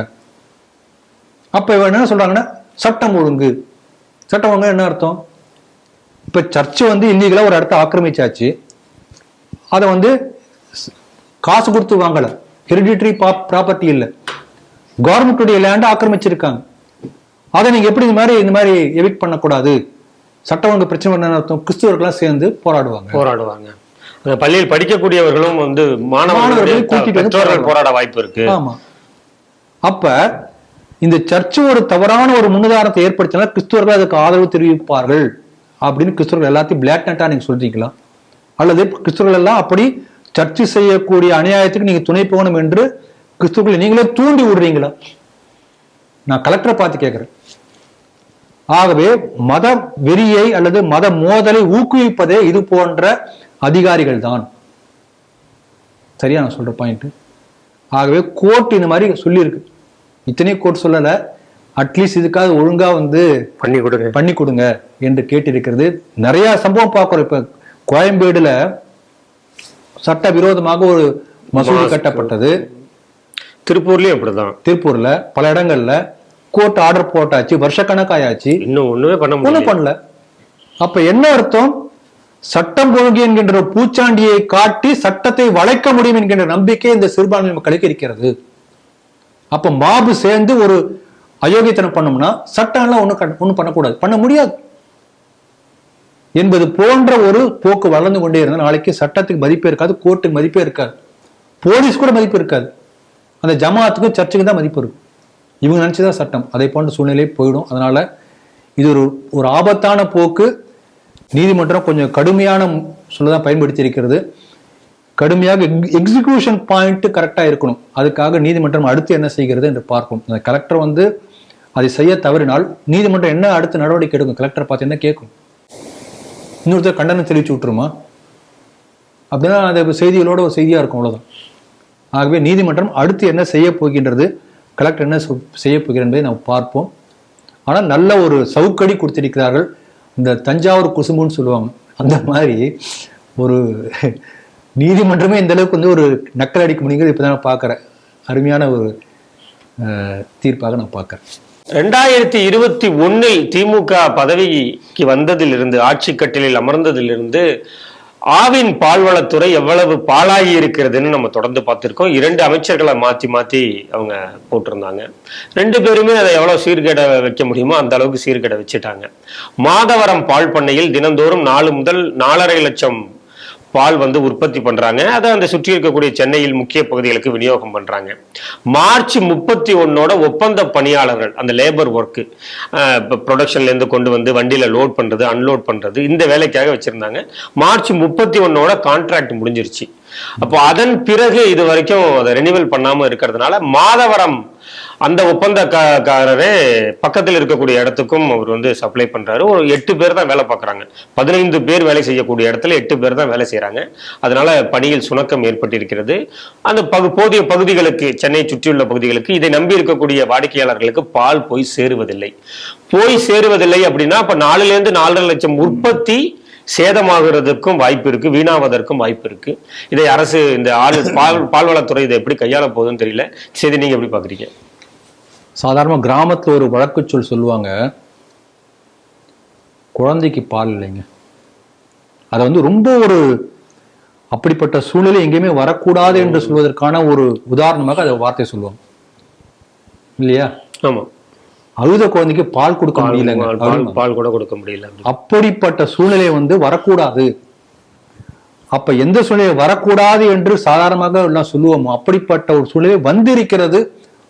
அப்ப என்ன சொல்றாங்கன்னா சட்டம் ஒழுங்கு. சட்டம் ஒழுங்கு என்ன அர்த்தம்? இப்ப சர்ச்சு வந்து இல்லீகலா ஒரு இடத்த ஆக்கிரமிச்சாச்சு. அதை வந்து காசு கொடுத்து வாங்கல, ஹெரிடிட்டரி ப்ராப்பர்ட்டி இல்லை, கவர்மெண்ட்டுடைய லேண்ட் ஆக்கிரமிச்சிருக்காங்க. அதை நீங்க எப்படி இந்த மாதிரி எவிக்ட் பண்ணக்கூடாது, சட்டம் ஒழுங்கு பிரச்சனை பண்ண அர்த்தம்? கிறிஸ்துவர்கள்லாம் சேர்ந்து போராடுவாங்க. அந்த பள்ளியில் படிக்கக்கூடியவர்களும் வந்து மாணவர்கள் கூட்டிட்டு போராட வாய்ப்பு இருக்கு. ஆமா. அப்ப இந்த சர்ச்சு ஒரு தவறான ஒரு முன்னுதாரணத்தை ஏற்படுத்தினா கிறிஸ்துவர்கள் அதுக்கு ஆதரவு தெரிவிப்பார்கள் அப்படின்னு கிறிஸ்துவர்கள் எல்லாத்தையும் பிளாக்னட்டா நீங்க சொல்றீங்களா? அல்லது கிறிஸ்துவர்கள் எல்லாம் அப்படி சர்ச்சை செய்யக்கூடிய அநியாயத்துக்கு நீங்க துணை போகணும் என்று கிறிஸ்துவர்களை நீங்களே தூண்டி விடுறீங்களா? நான் கலெக்டரை பார்த்து கேட்கிறேன். ஆகவே மத வெறியை அல்லது மத மோதலை ஊக்குவிப்பதே இது போன்ற அதிகாரிகள் தான். சரியா நான் சொல்ற பாயிண்ட்? ஆகவே கோர்ட் இந்த மாதிரி சொல்லியிருக்கு. இத்தனை கோர்ட் சொல்லல, அட்லீஸ்ட் இதுக்காக ஒழுங்கா வந்து பண்ணி கொடுங்க என்று கேட்டிருக்கிறது. நிறைய சம்பவம் பார்க்கிறோம். இப்ப கோயம்பேடுல சட்ட விரோதமாக ஒரு மசூதி கட்டப்பட்டது. திருப்பூர்லயும் அப்படிதான். திருப்பூர்ல பல இடங்கள்ல கோர்ட் ஆர்டர் போட்டாச்சு, வருஷக்கணக்காயாச்சு, இன்னும் ஒண்ணுமே பண்ணல. அப்ப என்ன அர்த்தம்? சட்டம் ஒழுங்கு என்கின்ற பூச்சாண்டியை காட்டி சட்டத்தை வளைக்க முடியும் என்கின்ற நம்பிக்கை இந்த சிறுபான்மை மக்களுக்கு இருக்கிறது. அப்ப மாபு சேர்ந்து ஒரு அயோக்கியத்தனம் பண்ணோம்னா சட்டம் எல்லாம் ஒண்ணு பண்ணக்கூடாது, பண்ண முடியாது என்பது போன்ற ஒரு போக்கு வளர்ந்து கொண்டே இருந்தால் நாளைக்கு சட்டத்துக்கு மதிப்பே இருக்காது, கோர்ட்டுக்கு மதிப்பே இருக்காது, போலீஸ் கூட மதிப்பு இருக்காது, அந்த ஜமாத்துக்கும் சர்ச்சுக்கு தான் மதிப்பு இருக்கும். இவங்க நினைச்சுதான் சட்டம். அதை போன்ற சூழ்நிலை போயிடும். அதனால இது ஒரு ஆபத்தான போக்கு. நீதிமன்றம் கொஞ்சம் கடுமையான சொல்லதான் பயன்படுத்தி இருக்கிறது. கடுமையாக எக்ஸிகியூஷன் பாயிண்ட் கரெக்டா இருக்கணும். அதுக்காக நீதிமன்றம் அடுத்து என்ன செய்கிறது என்று பார்ப்போம். அந்த கலெக்டர் வந்து அதை செய்ய தவறினால் நீதிமன்றம் என்ன அடுத்த நடவடிக்கை எடுக்கும்? கலெக்டர் பார்த்து என்ன கேட்கும்? இன்னொருத்தர் கண்டனம் தெரிவிச்சு விட்டுருமா? அப்படின்னா அது செய்திகளோட ஒரு செய்தியா இருக்கும், அவ்வளவுதான். ஆகவே நீதிமன்றம் அடுத்து என்ன செய்ய போகின்றது, கலெக்டர் என்ன செய்ய போகிறது என்பதை நாம் பார்ப்போம். ஆனால் நல்ல ஒரு சவுக்கடி கொடுத்திருக்கிறார்கள். இந்த தஞ்சாவூர் குசும்புன்னு சொல்லுவாங்க, அந்த மாதிரி ஒரு நீதிமன்றமே இந்த அளவுக்கு வந்து ஒரு நக்கல் அடிக்க முடியுங்கிறது இப்பதான் நான் பார்க்கிறேன். அருமையான ஒரு தீர்ப்பாக நான் பார்க்கிறேன். 2021 திமுக பதவிக்கு வந்ததிலிருந்து, ஆட்சி கட்டிலில் அமர்ந்ததிலிருந்து ஆவின் பால்வளத்துறை எவ்வளவு பாழாகி இருக்கிறதுன்னு நம்ம தொடர்ந்து பார்த்திருக்கோம். 2 அமைச்சர்களை மாத்தி அவங்க போட்டிருந்தாங்க. 2 பேருமே அதை எவ்வளவு சீர்கேட வைக்க முடியுமோ அந்த அளவுக்கு சீர்கேட வச்சுட்டாங்க. மாதவரம் பால் பண்ணையில் தினந்தோறும் 4 முதல் 4.5 லட்சம் பால் வந்து உற்பத்தி பண்றாங்க. அதை அந்த சுற்றி இருக்கக்கூடிய சென்னையில் முக்கிய பகுதிகளுக்கு விநியோகம் பண்றாங்க. மார்ச் 31 ஒப்பந்த பணியாளர்கள், அந்த லேபர் ஒர்க்கு, ப்ரொடக்ஷன்ல இருந்து கொண்டு வந்து வண்டியில லோட் பண்றது, அன்லோட் பண்றது, இந்த வேலைக்காக வச்சிருந்தாங்க. மார்ச் 31 கான்ட்ராக்ட் முடிஞ்சிருச்சு. அப்போ அதன் பிறகு இது வரைக்கும் அதை ரெனிவல் பண்ணாம இருக்கிறதுனால மாதவரம் அந்த ஒப்பந்தக்காரரே பக்கத்தில் இருக்கக்கூடிய இடத்துக்கும் அவர் வந்து சப்ளை பண்றாரு. ஒரு 8 பேர் தான் வேலை பார்க்குறாங்க. 15 பேர் வேலை செய்யக்கூடிய இடத்துல 8 பேர் தான் வேலை செய்யறாங்க. அதனால பணியில் சுணக்கம் ஏற்பட்டிருக்கிறது. அந்த போதிய பகுதிகளுக்கு, சென்னை சுற்றியுள்ள பகுதிகளுக்கு இதை நம்பி இருக்கக்கூடிய வாடிக்கையாளர்களுக்கு பால் போய் சேருவதில்லை அப்படின்னா அப்ப 4 to 4.5 லட்சம் உற்பத்தி சேதமாகிறதுக்கும் வாய்ப்பு இருக்கு, வீணாவதற்கும் வாய்ப்பு இருக்கு. இதை அரசு, இந்த பால்வளத்துறை இதை எப்படி கையாள போகுதுன்னு தெரியல. சரி, நீங்க எப்படி பாக்குறீங்க? சாதாரண கிராமத்துல ஒரு வழக்கு சொல்லுவாங்க, குழந்தைக்கு பால் இல்லைங்க. அதை வந்து ரொம்ப ஒரு அப்படிப்பட்ட சூழ்நிலை எங்கேயுமே வரக்கூடாது என்று சொல்வதற்கான ஒரு உதாரணமாக அதை வார்த்தை சொல்லுவாங்க இல்லையா? ஆமா. அழுத குழந்தைக்கு பால் கொடுக்க முடியலங்க, பால் கூட கொடுக்க முடியல. அப்படிப்பட்ட சூழ்நிலை வந்து வரக்கூடாது. அப்ப எந்த சூழ்நிலை வரக்கூடாது என்று சாதாரணமாக எல்லாம் சொல்லுவோமோ அப்படிப்பட்ட ஒரு சூழ்நிலை வந்திருக்கிறது.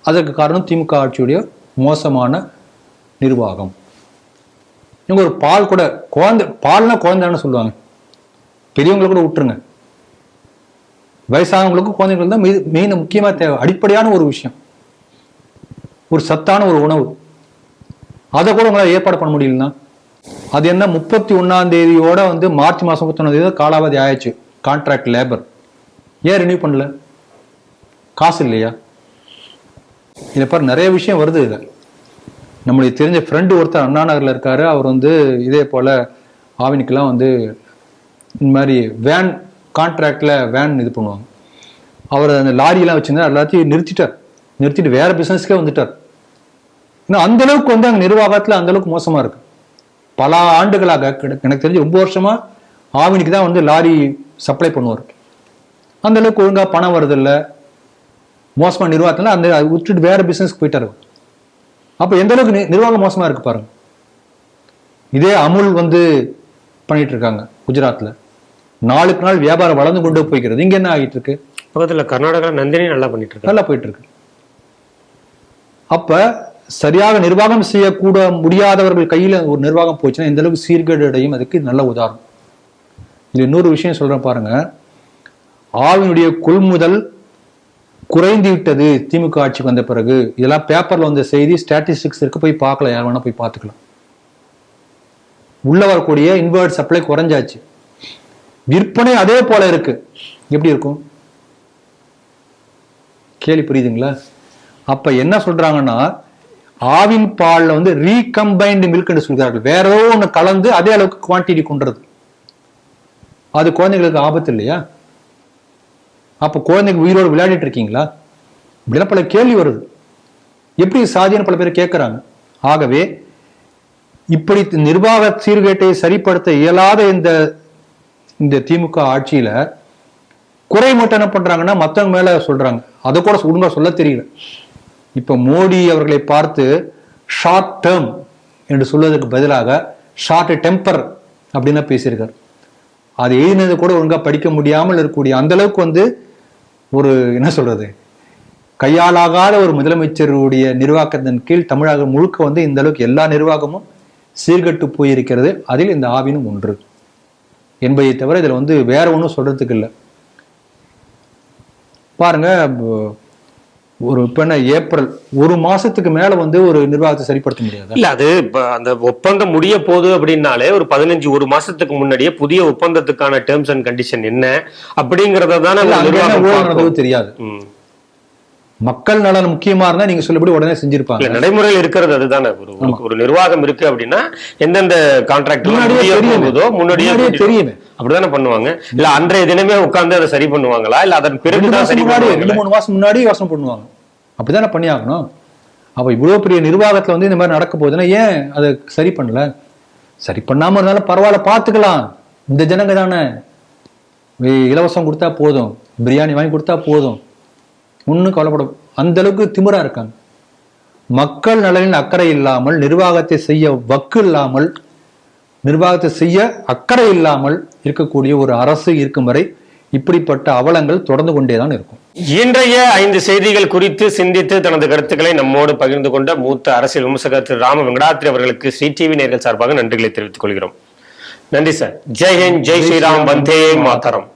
அதற்கு காரணம் திமுக ஆட்சியுடைய மோசமான நிர்வாகம். இவங்க ஒரு பால் கூட, பால்னா குழந்தைன்னு சொல்லுவாங்க. பெரியவங்களை கூட விட்டுருங்க, வயசானவங்களுக்கும் குழந்தைங்களுக்கு தான் மெயின் முக்கியமா தேவை, அடிப்படையான ஒரு விஷயம், ஒரு சத்தான ஒரு உணவு. அதை கூட உங்களால் ஏற்பாடு பண்ண முடியலன்னா அது என்ன? 31 வந்து மார்ச் மாசம் 31 காலாவதி ஆயிடுச்சு கான்ட்ராக்ட் லேபர். ஏன் ரினியூ பண்ணல? காசு இல்லையா? இதை பாரு, நிறைய விஷயம் வருது. இதை நம்மளுக்கு தெரிஞ்ச ஃப்ரெண்டு ஒருத்தர் அண்ணா நகர்ல இருக்காரு. அவர் வந்து இதே போல ஆவினுக்கெல்லாம் வந்து இந்த மாதிரி வேன் கான்ட்ராக்ட்ல வேன் இது பண்ணுவாங்க. அவர் அந்த லாரியெல்லாம் வச்சிருந்தா எல்லாத்தையும் நிறுத்திட்டு வேற பிசினஸ்க்கே வந்துட்டார். ஏன்னா அந்த அளவுக்கு வந்து அங்க நிர்வாகத்துல அந்த அளவுக்கு மோசமா இருக்கு. பல ஆண்டுகளாக எனக்கு தெரிஞ்சு 9 வருஷமா ஆவினுக்கு தான் வந்து லாரி சப்ளை பண்ணுவார். அந்த அளவுக்கு ஒழுங்கா பணம் வருது இல்லை, மோசமா நிர்வாகத்துல அந்த விட்டுட்டு வேற பிசினஸ்க்கு போயிட்டாரு. அப்ப எந்த அளவுக்கு நிர்வாகம் மோசமா இருக்கு பாருங்க. இதே அமுல் வந்து பண்ணிட்டு இருக்காங்க குஜராத்ல. நாளுக்கு நாள் வியாபாரம் வளர்ந்து கொண்டு போய்க்கிறது. இங்க என்ன ஆகிட்டு இருக்கு? பக்கத்துல கர்நாடகா நந்தினி நல்லா பண்ணிட்டு இருக்கு, நல்லா போயிட்டு இருக்கு. அப்ப சரியாக நிர்வாகம் செய்யக்கூட முடியாதவர்கள் கையில ஒரு நிர்வாகம் போச்சுன்னா இந்த அளவுக்கு சீர்கேடு அடையும். அதுக்கு நல்ல உதாரணம். இது இன்னொரு விஷயம் சொல்றேன் பாருங்க. ஆவினுடைய கொள்முதல் குறைந்து விட்டது திமுக ஆட்சிக்கு வந்த பிறகு. இதெல்லாம் பேப்பர்ல வந்த செய்தி, ஸ்டாட்டிஸ்டிக்ஸ் இருக்கு, போய் பார்க்கலாம், யார் வேணா போய் பார்த்துக்கலாம். உள்ள வரக்கூடிய இன்வெர்ட் சப்ளை குறைஞ்சாச்சு, விற்பனை அதே போல இருக்கு. எப்படி இருக்கும் கேள்வி, புரியுதுங்களா? அப்ப என்ன சொல்றாங்கன்னா, ஆவின் பால்ல வந்து ரீகம்பைன்டு மில்க் என்று சொல்கிறார்கள். வேற ஏதோ ஒண்ணு கலந்து அதே அளவுக்கு குவான்டிட்டி கொண்டுறது. அது குழந்தைங்களுக்கு ஆபத்து இல்லையா? அப்ப குழந்தைங்க உயிரோடு விளையாடிட்டு இருக்கீங்களா? இப்படிலாம் பல கேள்வி வருது. எப்படி சாதியான பல பேர் கேட்கிறாங்க. ஆகவே இப்படி நிர்வாக சீர்கேட்டை சரிப்படுத்த இயலாத இந்த திமுக ஆட்சியில குறை மட்டும் என்ன பண்றாங்கன்னா மத்தவங்க மேல சொல்றாங்க. அதை கூட ஒழுங்கா சொல்ல தெரியல. இப்ப மோடி அவர்களை பார்த்து ஷார்ட் டேர்ம் என்று சொல்வதற்கு பதிலாக ஷார்ட் டெம்பர் அப்படின்னு பேசியிருக்காரு. அது எழுதினது கூட ஒழுங்கா படிக்க முடியாமல் இருக்கக்கூடிய அந்த அளவுக்கு வந்து ஒரு என்ன சொல்றது, கையாளாகாத ஒரு முதலமைச்சருடைய நிர்வாகத்தின் கீழ் தமிழகம் முழுக்க வந்து இந்த அளவுக்கு எல்லா நிர்வாகமும் சீர்கட்டு போயிருக்கிறது. அதில் இந்த ஆவினும் ஒன்று என்பதை தவிர இதுல வந்து வேற ஒன்றும் சொல்றதுக்கு இல்லை. பாருங்க, ஒரு ஏப்ரல் ஒரு மாசத்துக்கு மேல வந்து ஒரு நிர்வாகத்தை சரிப்படுத்த முடியாது. இல்ல அது அந்த ஒப்பந்தம் முடிய போகுது அப்படின்னாலே ஒரு 15 மாசத்துக்கு முன்னாடியே புதிய ஒப்பந்தத்துக்கான டேர்ம்ஸ் அண்ட் கண்டிஷன் என்ன அப்படிங்கறத தானே தெரியாது. மக்கள் நலன் முக்கியமா இருந்தா நீங்க சொல்லபடி உடனே செஞ்சிருப்பாங்க. நடைமுறையில் இருக்கிறது அதுதானே. ஒரு நிர்வாகம் இருக்கு அப்படின்னா எந்தெந்த கான்ட்ராக்ட் முன்னாடியே தெரியுமே, அப்படிதானே பண்ணுவாங்க. இல்ல அன்றைய தினமே உட்கார்ந்து அதை சரி பண்ணுவாங்களா, இல்ல அதன் பிறகுதான் சரி பண்ணுவாங்க? 2-3 மாசம் முன்னாடி யோசனை பண்ணுவாங்க. அப்படிதானே பண்ணி ஆகணும். அப்ப இவ்வளவு பெரிய நிர்வாகத்துல வந்து இந்த மாதிரி நடக்க போகுதுன்னா ஏன் அதை சரி பண்ணல? சரி பண்ணாம இருந்தாலும் பரவாயில்ல, பாத்துக்கலாம். இந்த ஜனங்க தானே, இலவசம் கொடுத்தா போதும், பிரியாணி வாங்கி கொடுத்தா போதும், ஒன்னும் கவலைப்படும். அந்த அளவுக்கு திமிரா இருக்காங்க. மக்கள் நலனில் அக்கறை இல்லாமல், நிர்வாகத்தை செய்ய வக்கு இல்லாமல், நிர்வாகத்தை செய்ய அக்கறை இல்லாமல் இருக்கக்கூடிய ஒரு அரசு இருக்கும் வரை இப்படிப்பட்ட அவலங்கள் தொடர்ந்து கொண்டேதான் இருக்கும். இன்றைய 5 செய்திகள் குறித்து சிந்தித்து தனது கருத்துக்களை நம்மோடு பகிர்ந்து கொண்ட மூத்த அரசியல் விமர்சகர் திரு ராம வெங்கடாத்ரி அவர்களுக்கு ஸ்ரீ டிவி நேயர்கள் சார்பாக நன்றிகளை தெரிவித்துக் கொள்கிறோம். நன்றி சார். ஜெய் ஹிந்த், ஜெய் ஸ்ரீராம், வந்தே மாதரம்.